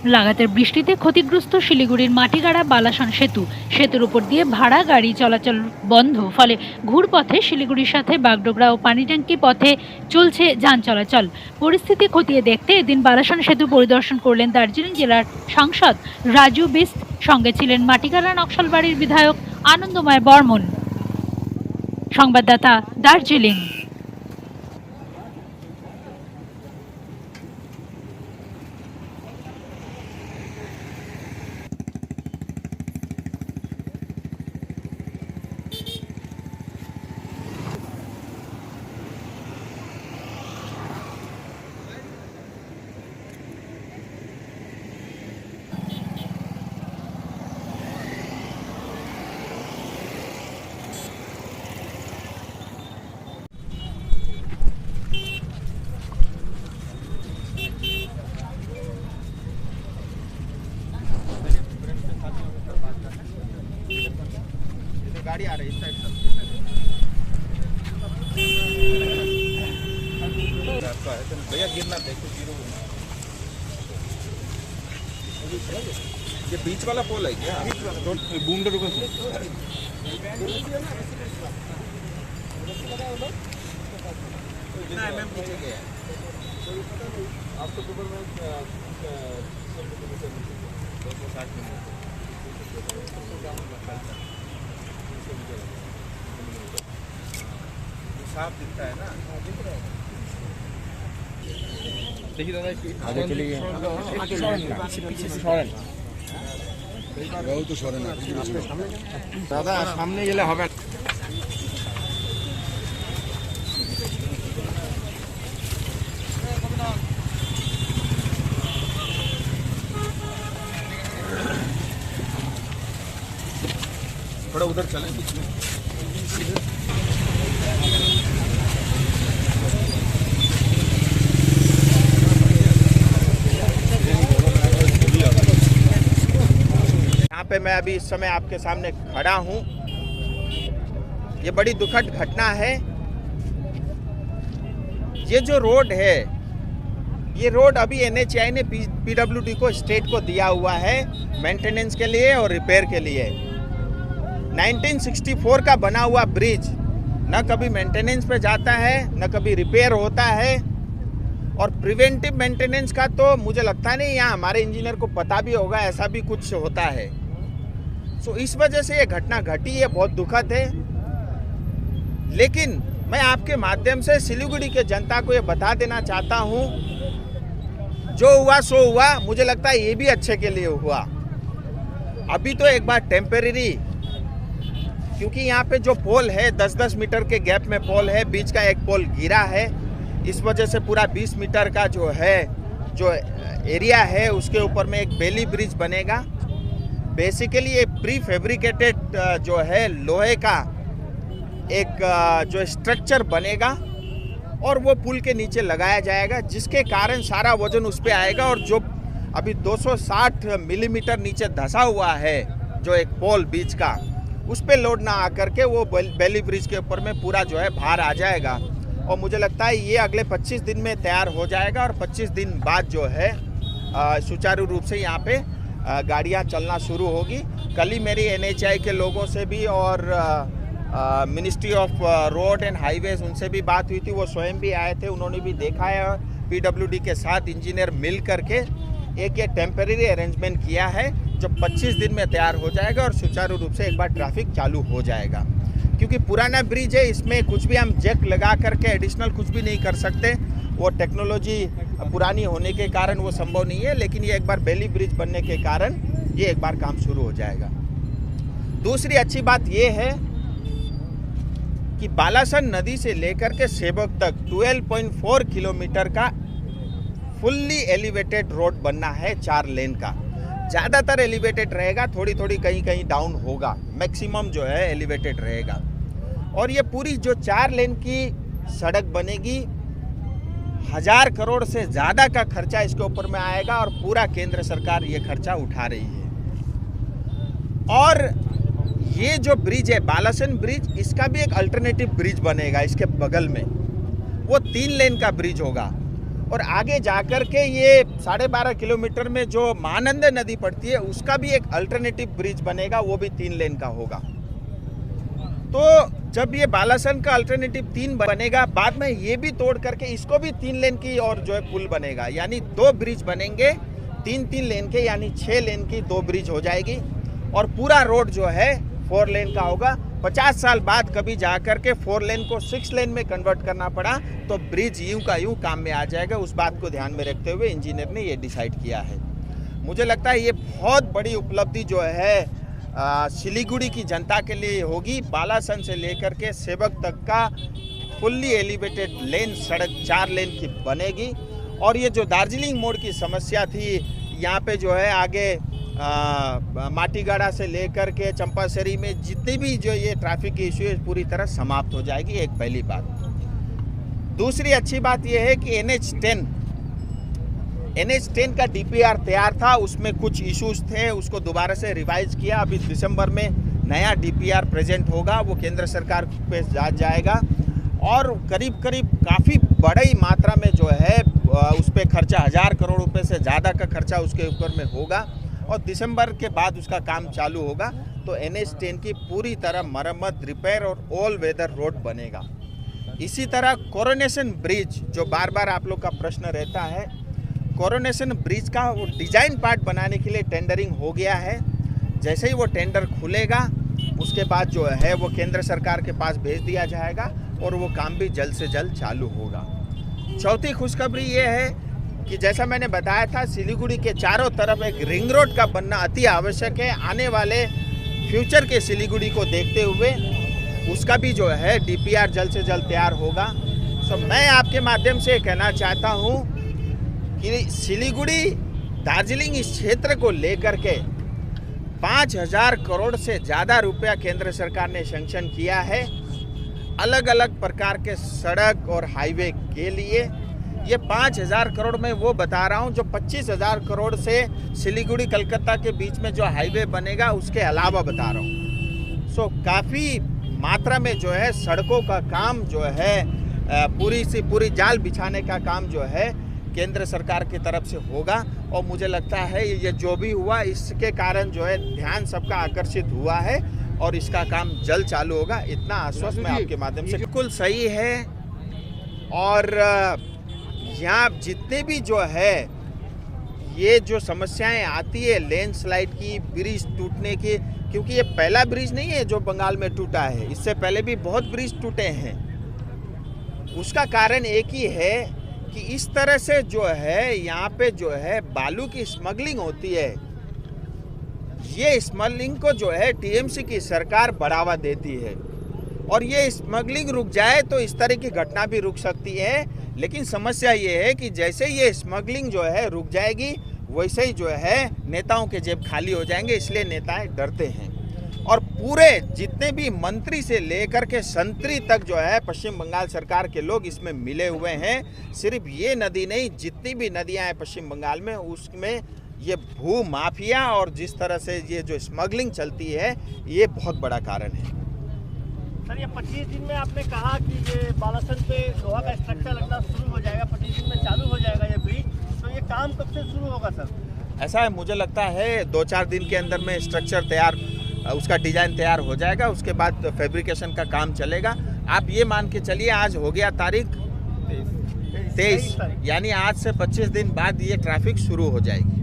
লাগাতার বৃষ্টিতে ক্ষতিগ্রস্ত শিলিগুড়ির মাটিগাড়া বালাসন সেতুর উপর দিয়ে ভাড়া গাড়ি চলাচল বন্ধ। ফলে ঘুরপথে শিলিগুড়ির সাথে বাগডোগরা ও পানিট্যাঙ্কি পথে চলছে যান চলাচল। পরিস্থিতি খতিয়ে দেখতে এদিন বালাসন সেতু পরিদর্শন করলেন দার্জিলিং জেলার সাংসদ রাজু বিস্ট। সঙ্গে ছিলেন মাটিগাড়া নকশালবাড়ির বিধায়ক আনন্দময় বর্মন। সংবাদদাতা, দার্জিলিং। गाड़ी आ रही है इस साइड से। भैया गिरना देखो, जीरो ये बीच वाला पोल है क्या? बूम रुको पीछे गया आपको सुपर में 260 साफ दिखता है ना। देखिए दादा आगे चलिए, पीछे से सरेन बहुत सरेन दादा सामने गेले হবে না। थोड़ा उधर चलें बीच में। यहाँ पे मैं अभी इस समय आपके सामने खड़ा हूँ। ये बड़ी दुखद घटना है। ये जो रोड है, ये रोड अभी एनएचएआई ने पीडब्ल्यूडी को स्टेट को दिया हुआ है मेंटेनेंस के लिए और रिपेयर के लिए। 1964 का बना हुआ ब्रिज न कभी मेंटेनेंस पे जाता है न कभी रिपेयर होता है, और प्रिवेंटिव मेंटेनेंस का तो मुझे लगता नहीं यहाँ हमारे इंजीनियर को पता भी होगा ऐसा भी कुछ होता है। सो इस वजह से ये घटना घटी है, बहुत दुखद है। लेकिन मैं आपके माध्यम से सिलीगुड़ी के जनता को ये बता देना चाहता हूँ, जो हुआ सो हुआ। मुझे लगता है ये भी अच्छे के लिए हुआ। अभी तो एक बार टेम्परेरी, क्योंकि यहाँ पे जो पोल है 10-10 मीटर के गैप में पोल है, बीच का एक पोल गिरा है, इस वजह से पूरा 20 मीटर का जो है जो एरिया है उसके ऊपर में एक बेली ब्रिज बनेगा। बेसिकली ये प्री फैब्रिकेटेड जो है लोहे का एक जो स्ट्रक्चर बनेगा और वो पुल के नीचे लगाया जाएगा, जिसके कारण सारा वजन उस पर आएगा। और जो अभी 260 मिलीमीटर नीचे धंसा हुआ है जो एक पोल बीच का, उस पे लोड ना आकर के वो बेली ब्रिज के ऊपर में पूरा जो है भार आ जाएगा। और मुझे लगता है ये अगले 25 दिन में तैयार हो जाएगा और 25 दिन बाद जो है सुचारू रूप से यहाँ पे गाड़ियाँ चलना शुरू होगी। कल ही मेरी एनएचएआई के लोगों से भी और ministry of road and highways उनसे भी बात हुई थी। वो स्वयं भी आए थे, उन्होंने भी देखा है। पीडब्ल्यूडी के साथ इंजीनियर मिल करके एक ये टेम्परेरी अरेंजमेंट किया है जो 25 दिन में तैयार हो जाएगा और सुचारू रूप से एक बार ट्रैफिक चालू हो जाएगा। क्योंकि पुराना ब्रिज है, इसमें कुछ भी हम जैक लगा करके एडिशनल कुछ भी नहीं कर सकते, वो टेक्नोलॉजी पुरानी होने के कारण वो संभव नहीं है। लेकिन ये एक बार बेली ब्रिज बनने के कारण ये एक बार काम शुरू हो जाएगा। दूसरी अच्छी बात ये है कि बालासन नदी से लेकर के सेबक तक 12.4 किलोमीटर का फुल्ली एलिवेटेड रोड बनना है, 4 लेन का। ज़्यादातर एलिवेटेड रहेगा, थोड़ी थोड़ी कहीं कहीं डाउन होगा, मैक्सिमम जो है एलिवेटेड रहेगा। और ये पूरी जो 4 लेन की सड़क बनेगी, 1000 करोड़ से ज़्यादा का खर्चा इसके ऊपर में आएगा और पूरा केंद्र सरकार ये खर्चा उठा रही है। और ये जो ब्रिज है बालासन ब्रिज, इसका भी एक अल्टरनेटिव ब्रिज बनेगा इसके बगल में, वो 3 लेन का ब्रिज होगा। और आगे जाकर के ये 12.5 किलोमीटर में जो महानंद नदी पड़ती है उसका भी एक अल्टरनेटिव ब्रिज बनेगा, वो भी 3 लेन का होगा। तो जब ये बालासन का अल्टरनेटिव 3 बनेगा, बाद में ये भी तोड़ करके इसको भी 3 लेन की और जो है पुल बनेगा, यानी 2 ब्रिज बनेंगे 3 लेन के, यानी 6 लेन की 2 ब्रिज हो जाएगी और पूरा रोड जो है 4 लेन का होगा। 50 साल बाद कभी जाकर के 4 लेन को 6 लेन में कन्वर्ट करना पड़ा तो ब्रिज यूं का यूं काम में आ जाएगा। उस बात को ध्यान में रखते हुए इंजीनियर ने ये डिसाइड किया है। मुझे लगता है ये बहुत बड़ी उपलब्धि जो है सिलीगुड़ी की जनता के लिए होगी। बालासन से लेकर के सेवक तक का फुल्ली एलिवेटेड लेन सड़क 4 लेन की बनेगी। और ये जो दार्जिलिंग मोड़ की समस्या थी, यहाँ पे जो है आगे माटीगाड़ा से लेकर के चंपासरी में जितनी भी जो ये ट्रैफिक की इशू है पूरी तरह समाप्त हो जाएगी, एक पहली बात। दूसरी अच्छी बात ये है कि NH10 का DPR तैयार था, उसमें कुछ इश्यूज थे, उसको दोबारा से रिवाइज किया। अभी दिसंबर में नया DPR प्रेजेंट होगा, वो केंद्र सरकार पे जाएगा और करीब काफ़ी बड़ी मात्रा में जो है उस पर खर्चा 1000 करोड़ रुपए से ज़्यादा का खर्चा उसके ऊपर में होगा और दिसंबर के बाद उसका काम चालू होगा। तो NH10 की पूरी तरह मरम्मत, रिपेयर और ऑल वेदर रोड बनेगा। इसी तरह कोरोनेशन ब्रिज, जो बार बार आप लोग का प्रश्न रहता है, कोरोनेशन ब्रिज का वो डिजाइन पार्ट बनाने के लिए टेंडरिंग हो गया है। जैसे ही वो टेंडर खुलेगा उसके बाद जो है वो केंद्र सरकार के पास भेज दिया जाएगा और वो काम भी जल्द से जल्द चालू होगा। चौथी खुशखबरी ये है कि जैसा मैंने बताया था, सिलीगुड़ी के चारों तरफ एक रिंग रोड का बनना अति आवश्यक है। आने वाले फ्यूचर के सिलीगुड़ी को देखते हुए उसका भी जो है DPR जल्द से जल्द तैयार होगा। सो मैं आपके माध्यम से कहना चाहता हूँ कि सिलीगुड़ी दार्जिलिंग इस क्षेत्र को लेकर के 5000 करोड़ से ज़्यादा रुपया केंद्र सरकार ने सैंक्शन किया है अलग अलग प्रकार के सड़क और हाईवे के लिए। ये 5000 करोड़ में वो बता रहा हूँ जो 25000 करोड़ से सिलीगुड़ी कलकत्ता के बीच में जो हाईवे बनेगा उसके अलावा बता रहा हूँ। सो काफ़ी मात्रा में जो है सड़कों का काम जो है पूरी जाल बिछाने का काम जो है केंद्र सरकार की तरफ से होगा। और मुझे लगता है ये जो भी हुआ इसके कारण जो है ध्यान सबका आकर्षित हुआ है और इसका काम जल्द चालू होगा, इतना आश्वास मैं आपके माध्यम से। बिल्कुल सही है। और यहाँ जितने भी जो है ये जो समस्याएं आती है लैंडस्लाइड की, ब्रिज टूटने की, क्योंकि ये पहला ब्रिज नहीं है जो बंगाल में टूटा है, इससे पहले भी बहुत ब्रिज टूटे हैं। उसका कारण एक ही है कि इस तरह से जो है यहाँ पे जो है बालू की स्मगलिंग होती है। ये स्मगलिंग को जो है TMC की सरकार बढ़ावा देती है और ये स्मगलिंग रुक जाए तो इस तरह की घटना भी रुक सकती है। लेकिन समस्या ये है कि जैसे ये स्मगलिंग जो है रुक जाएगी वैसे ही जो है नेताओं के जेब खाली हो जाएंगे, इसलिए नेताएं डरते हैं। और पूरे जितने भी मंत्री से लेकर के संतरी तक जो है पश्चिम बंगाल सरकार के लोग इसमें मिले हुए हैं। सिर्फ ये नदी नहीं, जितनी भी नदियां हैं पश्चिम बंगाल में उसमें ये भू माफिया और जिस तरह से ये जो स्मगलिंग चलती है ये बहुत बड़ा कारण है। सर, ये 25 दिन में आपने कहा कि ये बालासन पे लोहा का स्ट्रक्चर लगना शुरू हो जाएगा, 25 दिन में चालू हो जाएगा ये ब्रिज, तो ये काम कब से शुरू होगा सर? ऐसा है, मुझे लगता है 2-4 दिन के अंदर में स्ट्रक्चर तैयार, उसका डिज़ाइन तैयार हो जाएगा। उसके बाद फैब्रिकेशन का काम चलेगा। आप ये मान के चलिए आज हो गया तारीख 23, यानी आज से 25 दिन बाद ये ट्रैफिक शुरू हो जाएगी।